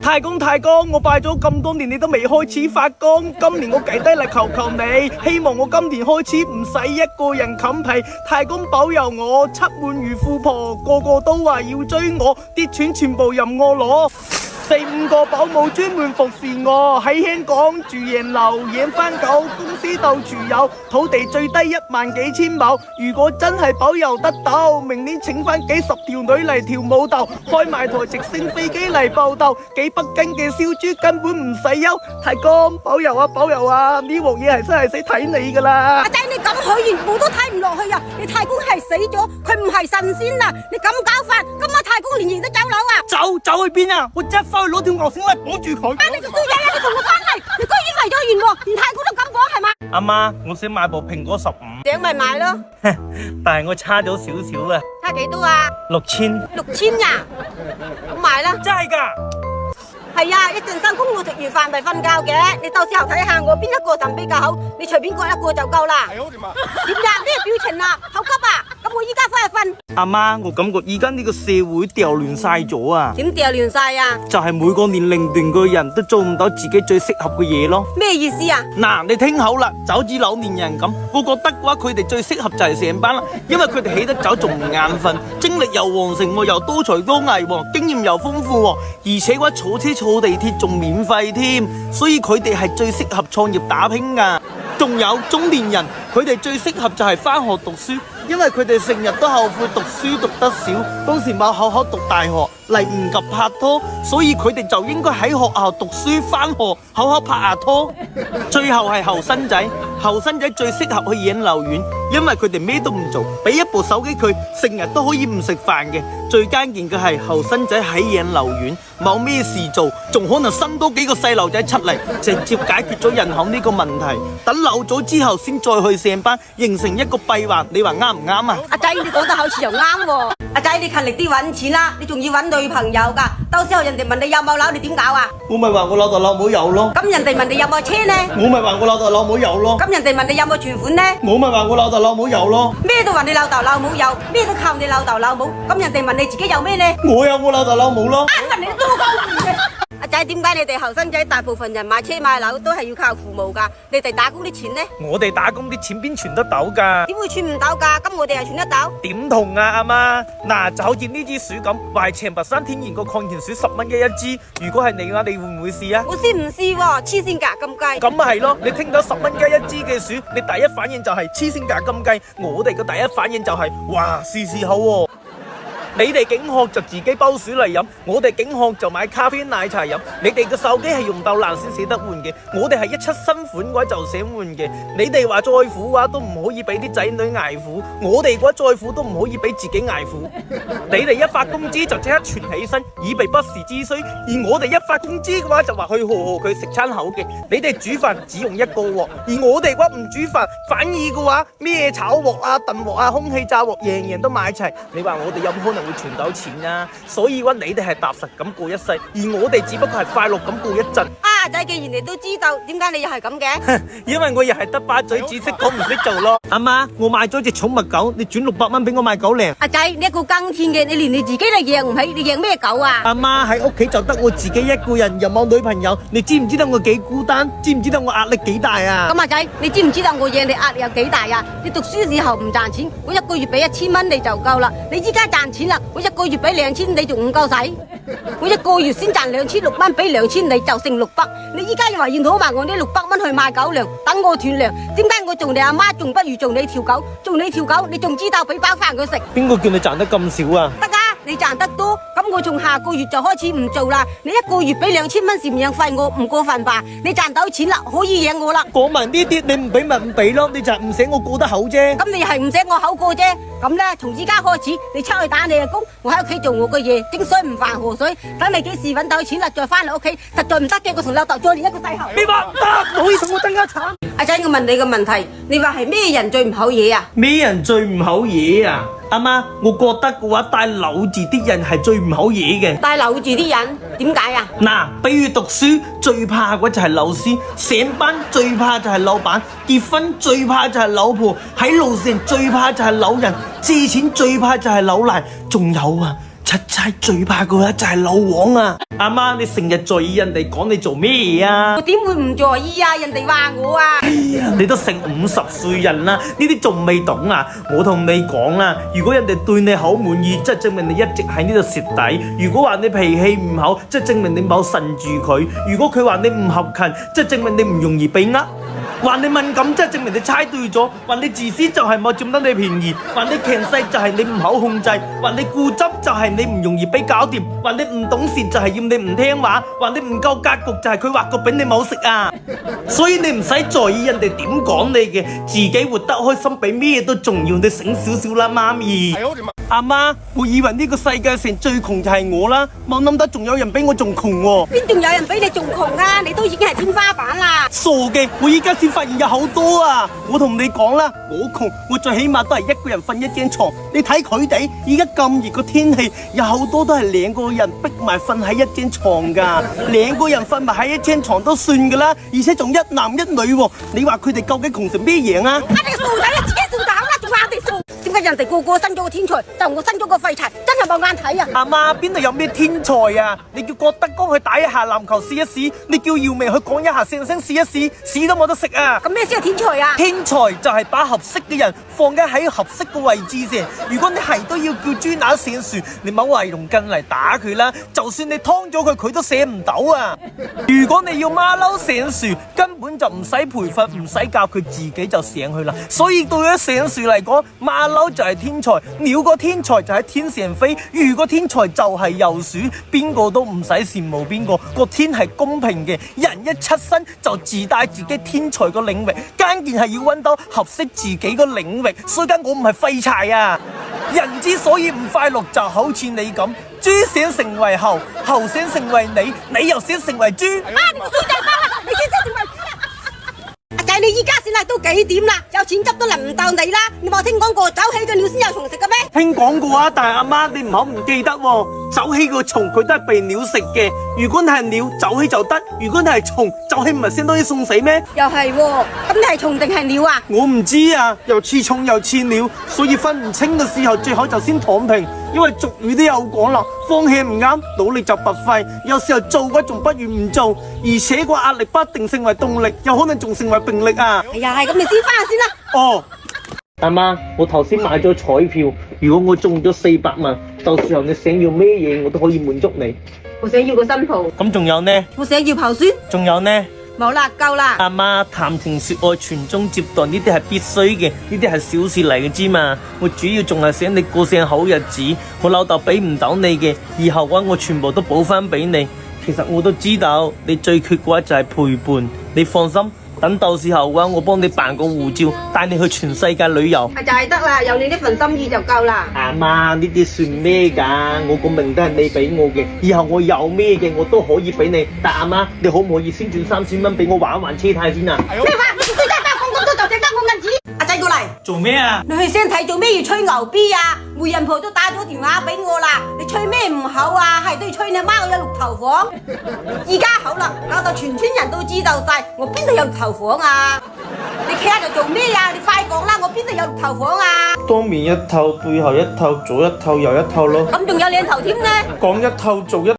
太公，我拜咗咁多年，你都未開始發工。今年我計低嚟求求你，希望我今年開始唔使一個人冚被。太公保佑我，七碗如富婆，個個都話要追我，啲錢全部任我攞。4-5個保姆專門服侍我，喺香港住洋樓養番狗，公司到處有，土地最低1萬幾千畝。如果真係保佑得到，明年請翻幾十條女嚟跳舞蹈，開埋台直升飛機嚟報道，幾北京嘅燒豬根本唔使憂。太公保佑啊保佑啊，呢鑊嘢係真係死睇你噶啦！阿仔你咁許願我都睇唔落去啊！你太公係死咗，佢唔係神仙啊！你咁搞法，今晚太公連夜都走佬啊！走去邊啊？我即刻翻去攞條牛繩嚟綁住佢。你做衰嘢啊！你同我翻嚟，你居然違咗願喎，連太公都咁講係嘛？阿媽，我想買部蘋果15，想咪買咯，但係我差咗少少啊，差幾多啊6000。6000呀，咁買啦。真係噶？係啊，一陣收工我食完飯咪瞓覺嘅，你到時候睇下我邊一個陣比較好，你隨便割一個就夠啦。點呀？咩表情啊？好急啊！咁我依家翻去瞓。阿媽，我感覺而家呢個社會掉亂晒咗啊！點掉亂晒啊？就係每個年齡段嘅人都做唔到自己最適合嘅嘢咯。咩意思啊？嗱，你聽好啦，就好似老年人咁，我覺得嘅話佢哋最適合就係上班啦，因為佢哋起得早仲唔眼瞓，精力又旺盛喎，又多才多藝喎，經驗又豐富喎，而且嘅話坐車坐地鐵仲免費添，所以佢哋係最適合創業打拼噶。仲有中年人，佢哋最適合就係返學讀書，因為佢哋成日都後悔讀書讀得少，當時冇好好讀大學，嚟唔及拍拖，所以佢哋就應該喺學校讀書返學，好好拍下拖。最後係後生仔，後生仔最適合去養老院，因為佢哋咩都唔做，俾一部手機佢，成日都可以唔食飯嘅。最關鍵嘅係後生仔喺養老院冇咩事做，仲可能生多幾個細路仔出嚟，直接解決咗人口呢個問題。等老咗之後先再去上班，形成一個閉環，你話啱唔啱啊？阿仔，你講得好似又啱喎。阿仔，你勤力啲揾錢啦，你仲要揾女朋友噶，到時候人哋問你有冇樓，你點搞啊？我咪話我老豆老母有咯。咁人哋問你有冇車呢？我咪話我老豆老母有咯。咁人哋問你有冇存款呢？我咪話我老豆老母有咯。咩都話你老豆老母有，咩都靠你老豆老母。咁人哋問你自己有咩呢？我有我老豆老母咯。問你都多鳩嘅。阿仔，點解你哋後生仔大部分人買車買樓都係要靠父母噶？你哋打工啲錢呢？我哋打工啲錢邊存得到噶？點會存唔到噶？咁我哋又存得到？點同啊，阿媽？嗱，就好似呢支薯咁，話係長白山天然個抗甜薯10蚊嘅一支。如果係你嘅話，你會唔會試啊？我先唔試喎，黐線㗎咁貴。咁咪係咯，你聽到10蚊雞一支嘅薯，你第一反應就係黐線㗎咁計。我哋嘅第一反應就係，哇，試試好喎。你哋景學就自己煲水嚟飲，我哋景學就買咖啡奶茶飲。你哋嘅手機係用到爛先捨得換嘅，我哋係一出新款嘅話就想換嘅。你哋話再苦嘅話都唔可以俾啲仔女捱苦，我哋嘅話再苦都唔可以俾自己捱苦。你哋一發工資就即刻存起身，以備不時之需；而我哋一發工資嘅話就話去賀賀佢食餐好嘅。你哋煮飯只用一個鑊，而我哋嘅話唔煮飯，反而嘅話咩炒鑊啊、燉鑊啊、空氣炸鑊，樣樣都買齊。你話我哋有冇可能會存到錢啊？所以話你哋係踏實咁過一世，而我哋只不過係快樂咁過一陣。仔，既然你都知道，點解你又係咁嘅？因為我又係得把嘴，只識講唔識做咯。阿媽，我買咗隻寵物狗，你轉600蚊俾我買狗糧。阿仔，你一個耕田嘅，你連你自己都養唔起，你養咩狗啊？阿媽，喺屋企就得我自己一個人，又冇女朋友，你知唔知道我幾孤單？知唔知道我壓力幾大啊？咁阿仔，你知唔知道我養你壓力有幾大啊？你讀書時候唔賺錢，我一個月俾1000蚊你就夠啦。你依家賺錢啦，我一個月俾2000你仲唔夠使？我一個月先賺2600蚊，俾2000你就剩600。你依家又話要攞埋我呢600蚊去買狗糧，等我斷糧。點解我做你阿媽仲不如做你條狗？做你條狗，你仲知道俾包飯佢食？邊個叫你賺得咁少啊？得啊，你賺得多，咁我從下個月就開始唔做啦。你一個月俾2000蚊贍養費，我唔過分吧？你賺到錢啦，可以養我啦。講埋呢啲，你唔俾咪唔俾咯，你就係唔想我過得好啫。咁你係唔想我口過啫？咁咧，從依家開始，你出去打你嘅工，我喺屋企做我嘅嘢，蒸水唔犯河水。等你幾時搵到錢啦，再翻嚟屋企。實在唔得嘅，我同老豆再練一個細喉。你話唔得，唔可以同我爭家產。阿仔，我問你個問題，你話係咩人最唔好嘢啊？咩人最唔好嘢啊？阿媽，我覺得嘅話帶柳字啲人係最唔好嘢嘅。帶柳字啲人點解啊？嗱，比如讀書最怕嘅就係老師，上班最怕就係老闆，結婚最怕就係老婆，喺路上最怕就係老人，借錢最怕就係老賴，仲有啊，七妻最怕嗰一就係老王啊！阿媽，你成日在意人哋講你做咩嘢啊？我點會唔在意啊？人哋話我啊！哎呀，你都成50歲人啦，呢啲仲未懂啊！我同你講啦，如果人哋對你好滿意，即係證明你一直喺呢度蝕底；如果話你脾氣唔好，即係證明你冇順住佢；如果佢話你唔合群，即係證明你唔容易俾呃。話你敏感，即係證明你猜對咗；話你自私就係冇佔得你便宜；話你強勢就係你唔好控制；話你固執就係你唔容易俾搞掂；話你唔懂事就係要你唔聽話；話你唔夠格局就係佢畫個餅你冇食啊！所以你唔使在意人哋點講你嘅，自己活得開心比咩都重要。你醒少少啦，媽咪。阿媽，我以為呢個世界上最窮就係我啦，冇諗到仲有人比我仲窮喎。邊仲有人比你仲窮啊？你都已經係天花板啦！傻嘅，我依家先發現有好多啊！我同你講啦，我窮，我最起碼都係一個人瞓一張床。你睇佢哋，依家咁熱個天氣，有好多都係兩個人逼埋瞓喺一張床噶。兩個人瞓埋喺一張床都算噶啦，而且仲一男一女喎。你話佢哋究竟窮成咩樣啊？你個傻仔啊，自己傻膽啦，仲話我哋傻？點解人哋個個生咗個天才，就我生咗個廢柴，真係冇眼睇啊！阿媽，邊度有咩天才啊？你叫郭德綱去打一下籃球試一試，你叫姚明去講一下相聲試一試，試都冇得食啊！咁咩先係天才啊？天才就係把合適嘅人放喺合適嘅位置上。如果你係都要叫豬乸上樹，你冇話用棍嚟打佢啦，就算你劏咗佢，佢都寫唔到啊！如果你要馬騮上樹，根本就唔使培訓，唔使教，佢自己就上去啦。所以對於上樹嚟講，馬騮就係天才，鳥個天才就喺天上飛，魚個天才就係游鼠，邊個都唔使羨慕邊個，個天係公平嘅，人一出生就自帶自己天才個領域，關鍵係要揾到合適自己個領域，所以我唔係廢柴啊！人之所以唔快樂，就好似你咁，豬想成為猴，猴想成為你，你又想成為豬。啊！你個衰仔包啦，你先成為豬啦！阿仔，你依家先啦，都幾點啦？有錢執都輪唔到你啦！你冇聽講過走起嘅鳥先有蟲食嘅咩？聽講過啊，但係阿媽你唔好唔記得喎，走起個蟲佢都係被鳥食嘅。如果你係鳥，走起就得；如果你係蟲，走起唔係相當於送死咩？又係喎，咁你係蟲定係鳥啊？我唔知啊，又似蟲又似鳥，所以分唔清嘅時候，最好就先躺平。因為俗語都有講啦，放棄唔啱，努力就白費。有時候做嘅仲不如唔做，而且個壓力不一定成為動力，有可能仲成為病力啊！哎呀，係咁，你先翻去先啦。哦，阿媽，我頭先買咗彩票，如果我中咗400萬，到時候你想要咩嘢，我都可以滿足你。我想要個新抱。咁仲有呢？我想要抱孫。仲有呢？冇啦，夠啦。阿媽，談情說愛，傳宗接代呢啲係必須嘅，呢啲係小事嚟嘅之嘛。我主要仲係想你過上好日子，我老豆俾唔到你嘅，以後嘅話我全部都補翻俾你。其實我都知道你最缺嘅話就係陪伴，你放心。等到時候嘅話，我幫你辦個護照，帶你去全世界旅遊。就係得啦，有你呢份心意就夠啦。阿媽，呢啲算咩㗎？我個命都係你俾我嘅，以後我有咩嘅我都可以俾你。但阿媽，你可唔可以先轉3000蚊俾我還一還車貸先啊？咩話？你最低加講咁多就淨得我銀紙。阿仔過嚟。做咩啊？你去先睇做咩要吹牛逼啊？媒人婆都打咗電話俾我啦，你吹咩唔好啊？係都要吹你媽我有6頭房。而家好啦，搞到全村人都知道晒，我邊度有6頭房啊？你企喺度做咩啊？你快講啦，我邊度有6頭房啊？當面一頭，背後一頭，左一頭，右一頭咯。咁仲有2頭添呢？講一頭做一